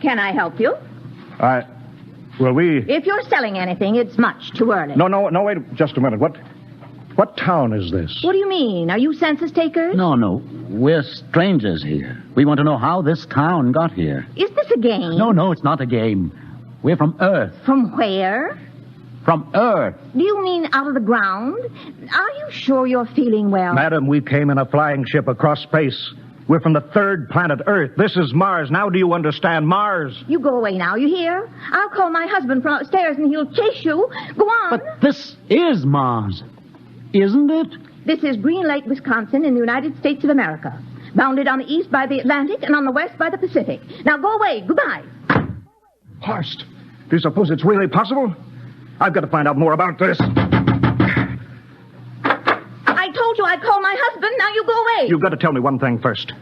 S15: Can I help you?
S13: Will we...
S15: If you're selling anything, it's much too early.
S13: No, wait just a minute. What town is this?
S15: What do you mean? Are you census takers?
S14: No. We're strangers here. We want to know how this town got here.
S15: Is this a game?
S14: No, it's not a game. We're from Earth.
S15: From where?
S14: From Earth.
S15: Do you mean out of the ground? Are you sure you're feeling well?
S13: Madam, we came in a flying ship across space. We're from the third planet, Earth. This is Mars. Now do you understand? Mars.
S15: You go away now, you hear? I'll call my husband from upstairs and he'll chase you. Go on.
S14: But this is Mars, isn't it?
S15: This is Green Lake, Wisconsin, in the United States of America. Bounded on the east by the Atlantic and on the west by the Pacific. Now go away. Goodbye.
S13: Horst, do you suppose it's really possible? I've got to find out more about this.
S15: I told you I'd call my husband. Now you go away.
S13: You've got to tell me one thing first.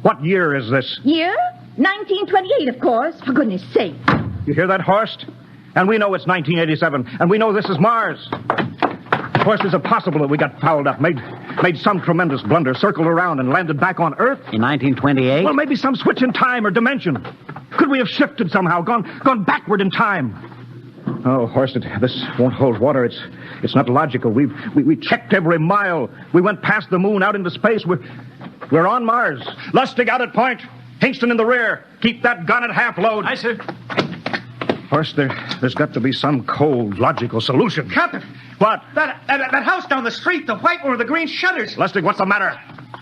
S13: What year is this?
S15: Year? 1928, of course. For goodness sake.
S13: You hear that, Horst? And we know it's 1987. And we know this is Mars. Horst, is it possible that we got fouled up, made some tremendous blunder, circled around, and landed back on Earth?
S14: In 1928?
S13: Well, maybe some switch in time or dimension. Could we have shifted somehow, gone backward in time? Oh, Horst, this won't hold water. It's not logical. We checked every mile. We went past the moon, out into space. We're on Mars. Lustig out at point. Hingston in the rear. Keep that gun at half load.
S12: Aye, sir.
S13: Horst, there's got to be some cold, logical solution.
S12: Captain.
S13: What?
S12: That house down the street, the white one with the green shutters.
S13: Lustig, what's the matter?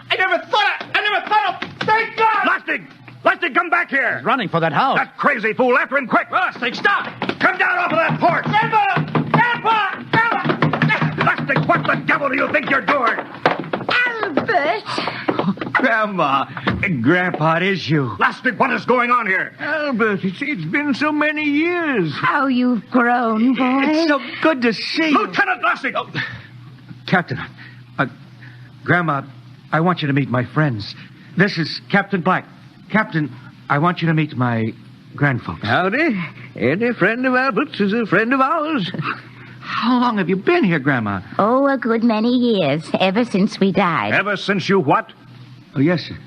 S12: I never thought of... Thank God!
S13: Lustig, come back here.
S14: He's running for that house.
S13: That crazy fool, after him, quick.
S12: Lustig, stop!
S13: Come down off of that porch.
S12: Grandpa!
S13: Lustig, what the devil do you think you're doing?
S15: Albert!
S12: Grandma, Grandpa, it is you.
S13: Lustig, what is going on here?
S12: Albert, it's been so many years.
S15: How you've grown, boy.
S12: It's so good to see you.
S13: Lieutenant Lustig!
S12: Oh, Captain, Grandma, I want you to meet my friends. This is Captain Black. Captain, I want you to meet my grandfolks.
S16: Howdy. Any friend of Albert's is a friend of ours.
S12: How long have you been here, Grandma?
S17: Oh, a good many years, ever since we died.
S13: Ever since you what?
S12: Oh, yes, sir.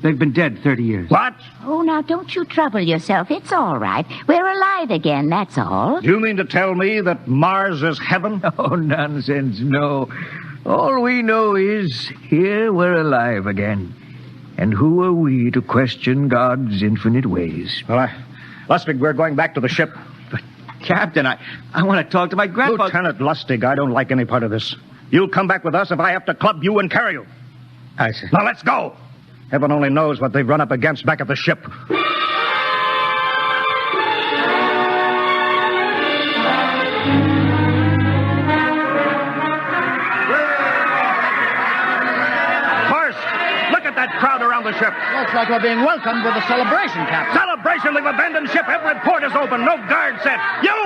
S12: They've been dead 30 years.
S13: What?
S17: Oh, now, don't you trouble yourself. It's all right. We're alive again, that's all.
S13: Do you mean to tell me that Mars is heaven?
S16: Oh, nonsense, no. All we know is here we're alive again. And who are we to question God's infinite ways?
S13: Well, Lustig, we're going back to the ship.
S12: But, Captain, I want to talk to my grandpa.
S13: Lieutenant Lustig, I don't like any part of this. You'll come back with us if I have to club you and carry you.
S12: Aye, sir.
S13: Now, let's go. Heaven only knows what they've run up against back at the ship. Crowd around the ship.
S14: Looks like we're being welcomed with a celebration, Captain.
S13: Celebration? We've abandoned ship. Every port is open. No guard set. You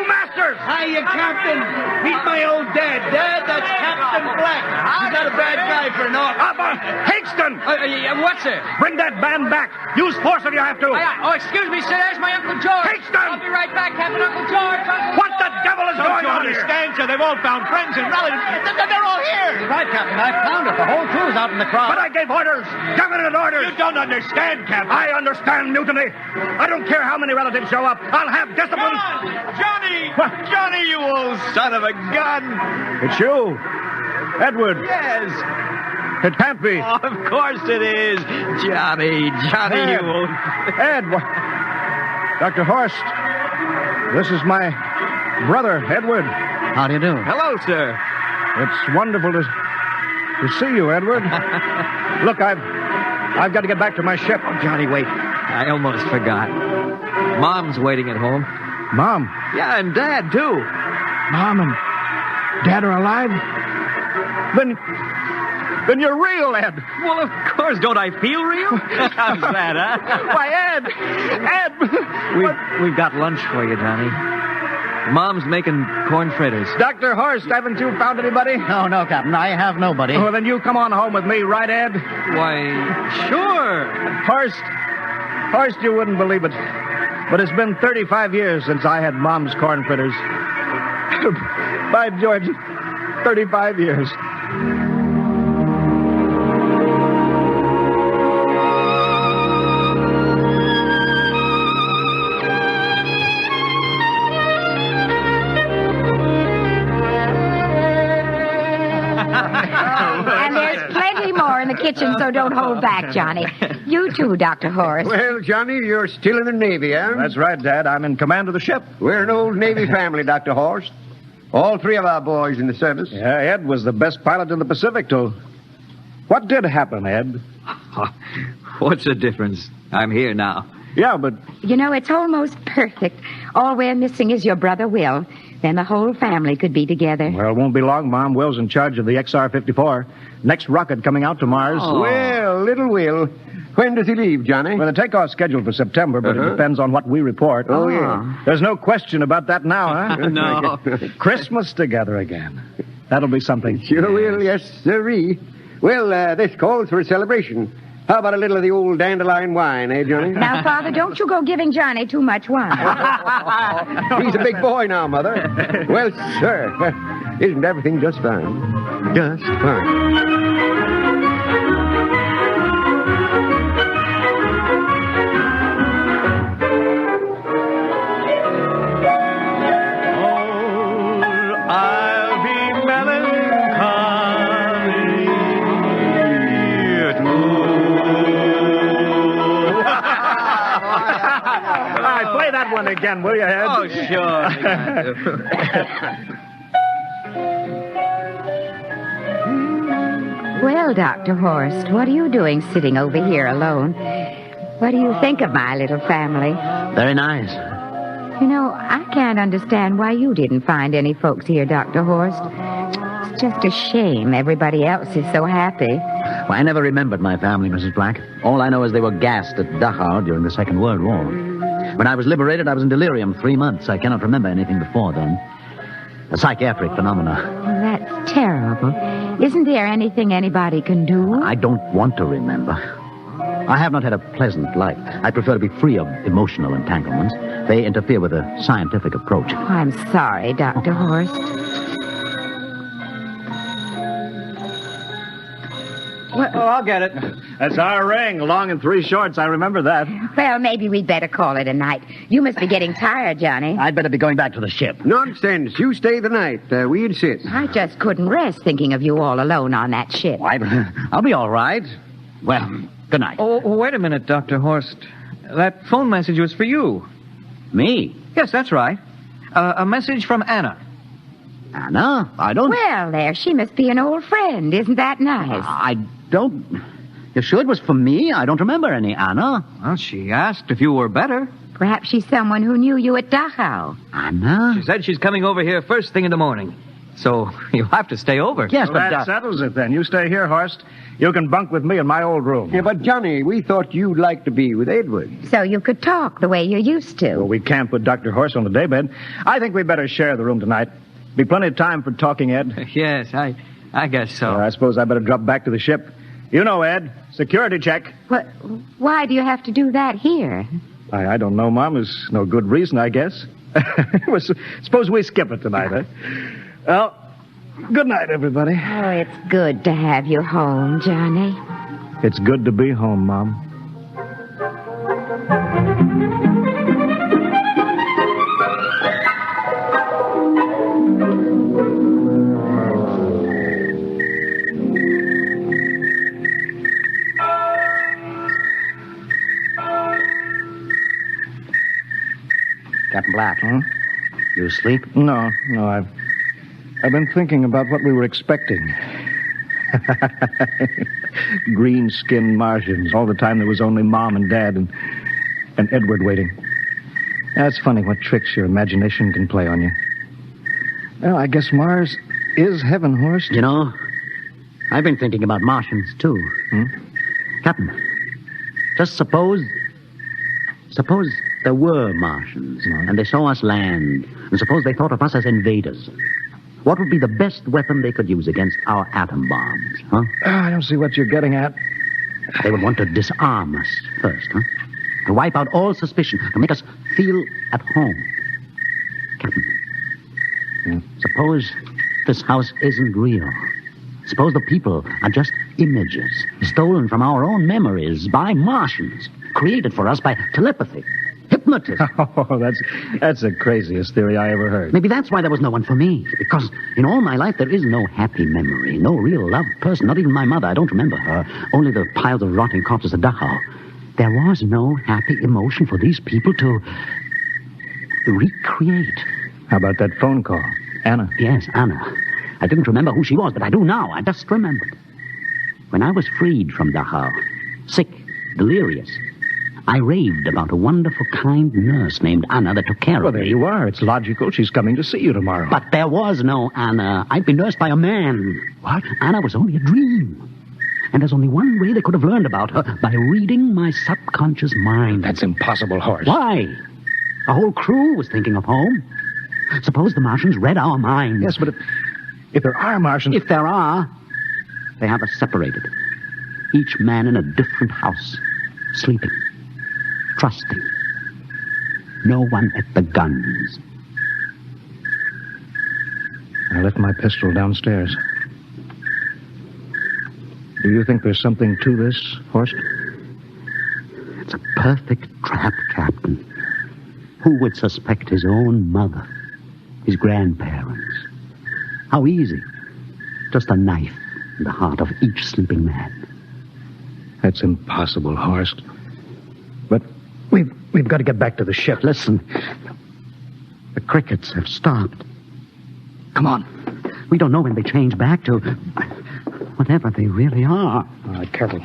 S13: masters!
S16: Hiya, Captain. Meet my old dad. Dad, that's Captain Black. He's not a bad guy for an officer.
S13: Hingston!
S12: What's it?
S13: Bring that band back. Use force if you have to.
S12: Oh, excuse me, sir. There's my Uncle George.
S13: Hingston!
S12: I'll be right back, Captain. Uncle George.
S13: What the devil is going on here?
S12: Understand, sir? They've all found friends and relatives. They're all here.
S14: You're right, Captain. I found it. The whole crew's out in the crowd.
S13: But I gave orders. Definite orders.
S12: You don't understand, Captain.
S13: I understand mutiny. I don't care how many relatives show up. I'll have discipline.
S12: Johnny! Johnny, you old son of a gun.
S13: It's you. Edward.
S12: Yes.
S13: It can't be.
S16: Oh, of course it is. Johnny,
S13: Ed.
S16: you old...
S13: Ed. Dr. Horst. This is my brother, Edward.
S14: How do you do?
S16: Hello, sir.
S13: It's wonderful to see you, Edward. Look, I've got to get back to my ship.
S16: Oh, Johnny, wait. I almost forgot. Mom's waiting at home.
S13: Mom?
S16: Yeah, and Dad, too.
S13: Mom and Dad are alive? Then you're real, Ed.
S16: Well, of course. Don't I feel real? How's that, huh?
S13: Why, Ed!
S16: We've got lunch for you, Johnny. Mom's making corn fritters.
S13: Dr. Horst, haven't you found anybody?
S14: Oh, no, Captain. I have nobody.
S13: Well, then you come on home with me, right, Ed?
S16: Why, sure.
S13: Horst, you wouldn't believe it, but it's been 35 years since I had Mom's corn fritters. By George, 35 years.
S17: And there's plenty more in the kitchen, so don't hold back, Johnny. You too, Dr. Horst.
S18: Well, Johnny, you're still in the Navy, eh?
S13: That's right, Dad. I'm in command of the ship.
S18: We're an old Navy family, Dr. Horst. All three of our boys in the service.
S13: Yeah, Ed was the best pilot in the Pacific, too. What did happen, Ed?
S16: What's the difference? I'm here now.
S13: Yeah, but...
S17: You know, it's almost perfect. All we're missing is your brother Will. Then the whole family could be together.
S13: Well, it won't be long, Mom. Will's in charge of the XR-54. Next rocket coming out to Mars.
S18: Oh. Well, little Will. When does he leave, Johnny?
S13: Well, the takeoff's scheduled for September, but it depends on what we report.
S18: Oh, yeah.
S13: There's no question about that now, huh?
S16: No.
S13: Christmas together again. That'll be something.
S18: Sure will, yes, sirree. Well, this calls for a celebration. How about a little of the old dandelion wine, eh, Johnny?
S17: Now, Father, don't you go giving Johnny too much wine.
S18: He's a big boy now, Mother. Well, sir, isn't everything just fine? Just fine.
S13: Play that one again, will you, Ed?
S16: Oh, sure.
S17: Well, Dr. Horst, what are you doing sitting over here alone? What do you think of my little family?
S14: Very nice.
S17: You know, I can't understand why you didn't find any folks here, Dr. Horst. It's just a shame everybody else is so happy.
S14: Well, I never remembered my family, Mrs. Black. All I know is they were gassed at Dachau during the Second World War. When I was liberated, I was in delirium 3 months. I cannot remember anything before then. A psychiatric phenomena.
S17: Well, that's terrible. Isn't there anything anybody can do?
S14: I don't want to remember. I have not had a pleasant life. I prefer to be free of emotional entanglements. They interfere with a scientific approach.
S17: Oh, I'm sorry, Dr. Horst.
S13: Oh, I'll get it. That's our ring, long and 3 shorts. I remember that.
S17: Well, maybe we'd better call it a night. You must be getting tired, Johnny.
S14: I'd better be going back to the ship.
S18: Nonsense. You stay the night. We insist.
S17: I just couldn't rest thinking of you all alone on that ship.
S14: I'll be all right. Well, good night.
S16: Oh, wait a minute, Dr. Horst. That phone message was for you.
S14: Me?
S16: Yes, that's right. A message from Anna.
S14: Anna? I don't...
S17: Well, there, she must be an old friend. Isn't that nice?
S14: I don't... You sure it was for me? I don't remember any Anna.
S16: Well, she asked if you were better.
S17: Perhaps she's someone who knew you at Dachau.
S14: Anna?
S16: She said she's coming over here first thing in the morning. So you'll have to stay over.
S14: Yes,
S13: well, that settles it then. You stay here, Horst. You can bunk with me in my old room.
S18: Yeah, but, Johnny, we thought you'd like to be with Edward.
S17: So you could talk the way you used to.
S13: Well, we can't put Dr. Horst on the daybed. I think we'd better share the room tonight. Be plenty of time for talking, Ed.
S16: Yes, I guess so.
S13: I suppose I better drop back to the ship. You know, Ed, security check.
S17: What? Why do you have to do that here?
S13: I don't know, Mom. There's no good reason, I guess. Suppose we skip it tonight, eh? Well, good night, everybody.
S17: Oh, it's good to have you home, Johnny.
S13: It's good to be home, Mom.
S14: Captain Black. You asleep?
S13: No, I've been thinking about what we were expecting. Green-skinned Martians. All the time there was only Mom and Dad, and
S12: and Edward waiting. That's funny what tricks your imagination can play on you. Well, I guess Mars is heaven, Horst.
S14: You know, I've been thinking about Martians, too. Captain, just suppose there were Martians, and they saw us land, and suppose they thought of us as invaders. What would be the best weapon they could use against our atom bombs, huh?
S12: I don't see what you're getting at.
S14: They would want to disarm us first, huh? To wipe out all suspicion, to make us feel at home. Captain, suppose this house isn't real. Suppose the people are just images, stolen from our own memories by Martians, created for us by telepathy, hypnotism.
S12: Oh, that's the craziest theory I ever heard.
S14: Maybe that's why there was no one for me, because in all my life there is no happy memory, no real loved person, not even my mother. I don't remember her, only the piles of rotting corpses at Dachau. There was no happy emotion for these people to recreate.
S12: How about that phone call? Anna?
S14: Yes, Anna. I didn't remember who she was, but I do now. I just remembered. When I was freed from Dachau, sick, delirious, I raved about a wonderful, kind nurse named Anna that took care of me.
S12: Well, there you are. It's logical. She's coming to see you tomorrow.
S14: But there was no Anna. I'd been nursed by a man.
S12: What?
S14: Anna was only a dream. And there's only one way they could have learned about her, by reading my subconscious mind.
S12: That's impossible, Horst.
S14: Why? The whole crew was thinking of home. Suppose the Martians read our minds.
S12: Yes, but if there are Martians...
S14: If there are, they have us separated. Each man in a different house, sleeping, trusting. No one at the guns.
S12: I left my pistol downstairs. Do you think there's something to this, Horst?
S14: It's a perfect trap, Captain. Who would suspect his own mother, his grandparents? How easy. Just a knife in the heart of each sleeping man.
S12: That's impossible, Horst. But we've got to get back to the ship.
S14: Listen. The crickets have stopped. Come on. We don't know when they change back to whatever they really are.
S12: All right, careful.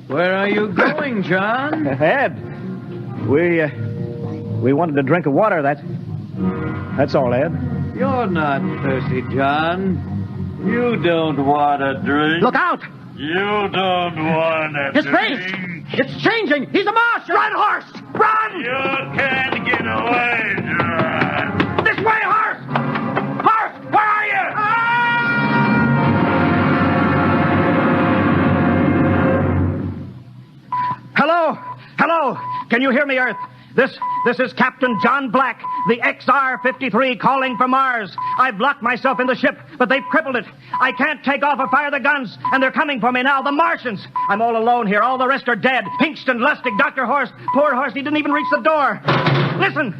S16: Where are you going, John?
S12: Ed, we wanted a drink of water. That's all, Ed.
S16: You're not thirsty, John. You don't want a drink.
S14: Look out!
S16: You don't want a
S14: His
S16: drink.
S14: face! It's changing! He's a Martian! Run, Horst! Run!
S16: You can't get away, John.
S14: This way, Horst! Horst, where are you?
S19: Hello? Hello? Can you hear me, Earth? This is Captain John Black, the XR-53 calling from Mars. I've locked myself in the ship, but they've crippled it. I can't take off or fire the guns, and they're coming for me now, the Martians. I'm all alone here. All the rest are dead. Pinkston, Lustig, Dr. Horst. Poor Horst, he didn't even reach the door. Listen.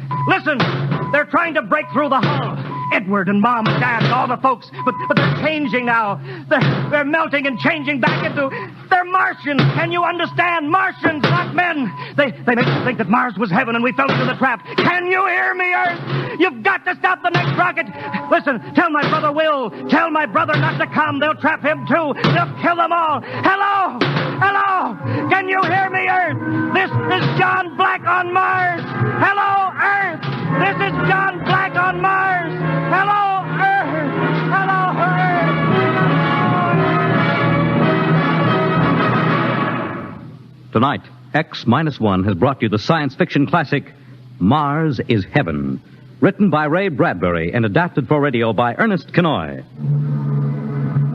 S19: They're trying to break through the hull. Edward and Mom and Dad and all the folks, but they're changing now. They're melting and changing back into... They're Martians. Can you understand? Martians, not men. They make us think that Mars was heaven and we fell into the trap. Can you hear me, Earth? You've got to stop the next rocket. Listen, tell my brother Will. Tell my brother not to come. They'll trap him too. They'll kill them all. Hello? Can you hear me, Earth? This is John Black on Mars. Hello, Earth. This is John Black on Mars. Hello, Earth. Hello, Earth.
S1: Tonight, X-1 has brought you the science fiction classic, Mars is Heaven, written by Ray Bradbury and adapted for radio by Ernest Coyne.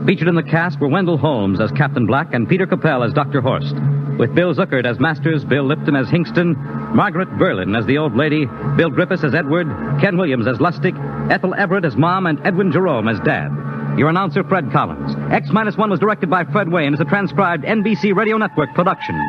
S1: Featured in the cast were Wendell Holmes as Captain Black and Peter Capell as Dr. Horst, with Bill Zuckert as Masters, Bill Lipton as Hingston, Margaret Berlin as the old lady, Bill Griffiths as Edward, Ken Williams as Lustig, Ethel Everett as Mom, and Edwin Jerome as Dad. Your announcer, Fred Collins. X-1 was directed by Fred Wayne as a transcribed NBC Radio Network production.